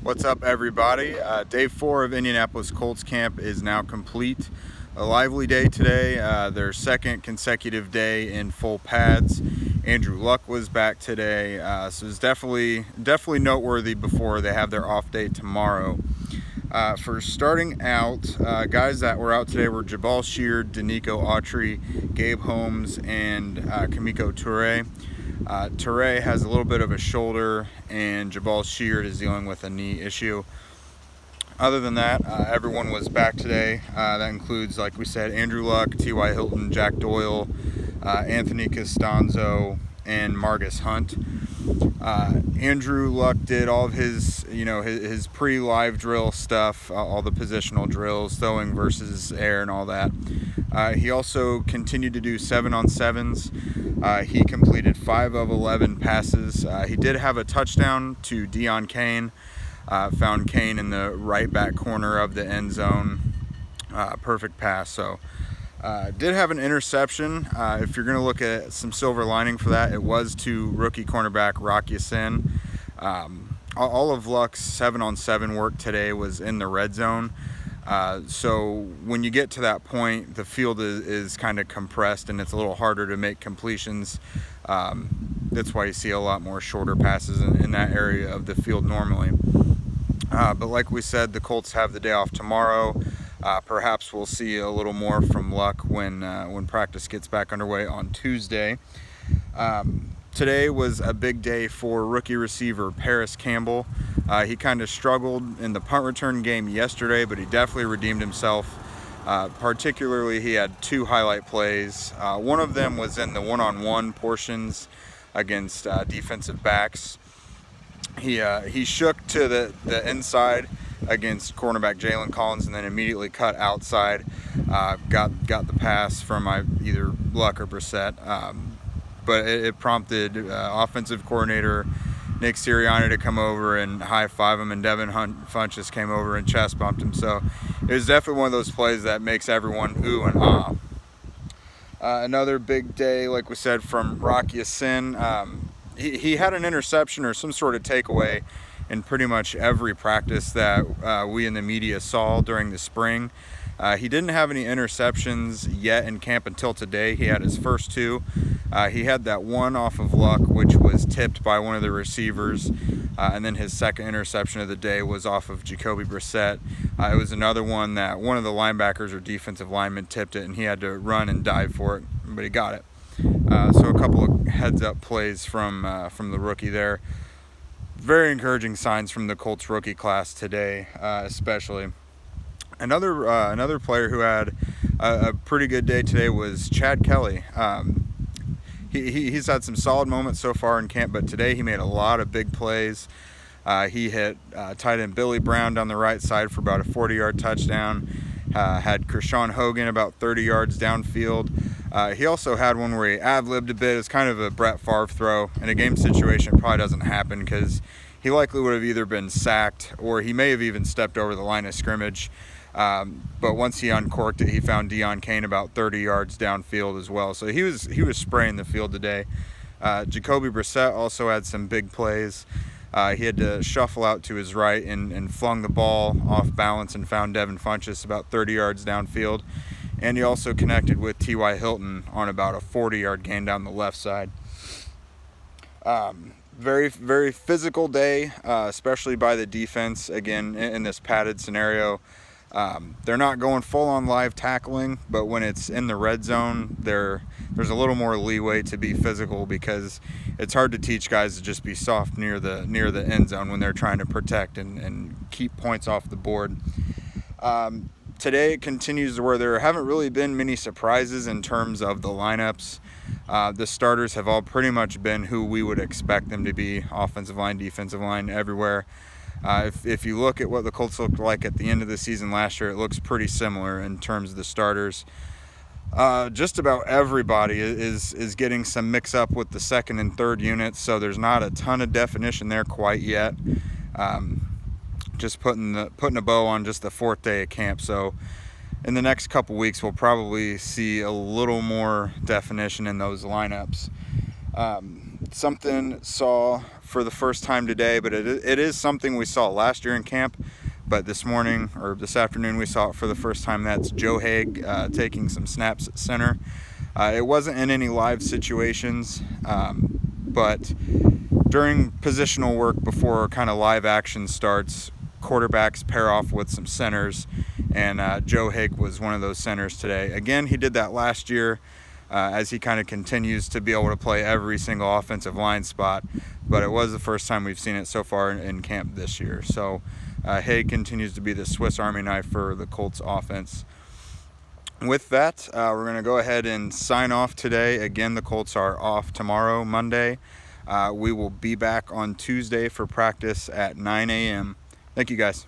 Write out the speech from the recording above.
What's up, everybody? Day 4 of Indianapolis Colts camp is now complete. A lively day today, their second consecutive day in full pads. Andrew Luck was back today, so it's definitely noteworthy before they have their off day tomorrow. For starting out, guys that were out today were Jabal Sheard, Danico Autry, Gabe Holmes, and Kamiko Toure. Toure has a little bit of a shoulder, and Jabal Sheard is dealing with a knee issue. Other than that, everyone was back today. That includes, like we said, Andrew Luck, T.Y. Hilton, Jack Doyle, Anthony Costanzo, and Margus Hunt. Andrew Luck did all of his pre-live drill stuff, all the positional drills, throwing versus air and all that. He also continued to do 7-on-7s. He completed 5 of 11 passes. He did have a touchdown to Deon Cain. Found Cain in the right back corner of the end zone. Perfect pass. So did have an interception. If you're going to look at some silver lining for that, it was to rookie cornerback Rock Ya-Sin. All of Luck's 7-on-7 work today was in the red zone. So when you get to that point, the field is kind of compressed and it's a little harder to make completions. That's why you see a lot more shorter passes in that area of the field normally. But like we said, the Colts have the day off tomorrow. Perhaps we'll see a little more from Luck when practice gets back underway on Tuesday. Today was a big day for rookie receiver Parris Campbell. He kind of struggled in the punt return game yesterday, but he definitely redeemed himself. Particularly, he had 2 highlight plays. One of them was in the one-on-one portions against defensive backs. He shook to the inside against cornerback Jalen Collins and then immediately cut outside. Got the pass from either Luck or Brissett. But it prompted offensive coordinator Nick Sirianni to come over and high-five him, and Devin Funchess came over and chest bumped him. So it was definitely one of those plays that makes everyone ooh and ah. Another big day, like we said, from Rock Ya-Sin. He had an interception or some sort of takeaway in pretty much every practice that we in the media saw during the spring. He didn't have any interceptions yet in camp until today. He had his first 2. He had that one off of Luck, which was tipped by one of the receivers. And then his second interception of the day was off of Jacoby Brissett. It was another one that one of the linebackers or defensive linemen tipped it, and he had to run and dive for it, but he got it. So a couple of heads-up plays from the rookie there. Very encouraging signs from the Colts rookie class today, especially. Another player who had a pretty good day today was Chad Kelly. He's had some solid moments so far in camp, but today he made a lot of big plays. He hit tight end Billy Brown down the right side for about a 40-yard touchdown. Had Kershawn Hogan about 30 yards downfield. He also had one where he ad-libbed a bit. It's kind of a Brett Favre throw. In a game situation, it probably doesn't happen because he likely would have either been sacked or he may have even stepped over the line of scrimmage. But once he uncorked it, he found Deon Cain about 30 yards downfield as well. So he was spraying the field today. Jacoby Brissett also had some big plays. He had to shuffle out to his right and flung the ball off balance and found Devin Funchess about 30 yards downfield. And he also connected with T.Y. Hilton on about a 40-yard gain down the left side. Very, very physical day, especially by the defense, again, in this padded scenario. They're not going full-on live tackling, but when it's in the red zone, there's a little more leeway to be physical because it's hard to teach guys to just be soft near the end zone when they're trying to protect and keep points off the board. Today it continues to where there haven't really been many surprises in terms of the lineups. The starters have all pretty much been who we would expect them to be, offensive line, defensive line, everywhere. If you look at what the Colts looked like at the end of the season last year, it looks pretty similar in terms of the starters. Just about everybody is getting some mix-up with the second and third units, so there's not a ton of definition there quite yet. Just putting a bow on just the 4th day of camp. So in the next couple weeks, we'll probably see a little more definition in those lineups. Something saw for the first time today, but it is something we saw last year in camp. But this morning, or this afternoon, we saw it for the first time. That's Joe Haeg taking some snaps at center. It wasn't in any live situations, but during positional work before kind of live action starts, quarterbacks pair off with some centers, and Joe Haeg was one of those centers today. Again, he did that last year as he kind of continues to be able to play every single offensive line spot, but it was the first time we've seen it so far in camp this year. So Haeg continues to be the Swiss Army knife for the Colts offense. With that, we're going to go ahead and sign off today. Again, the Colts are off tomorrow, Monday. We will be back on Tuesday for practice at 9 a.m. Thank you, guys.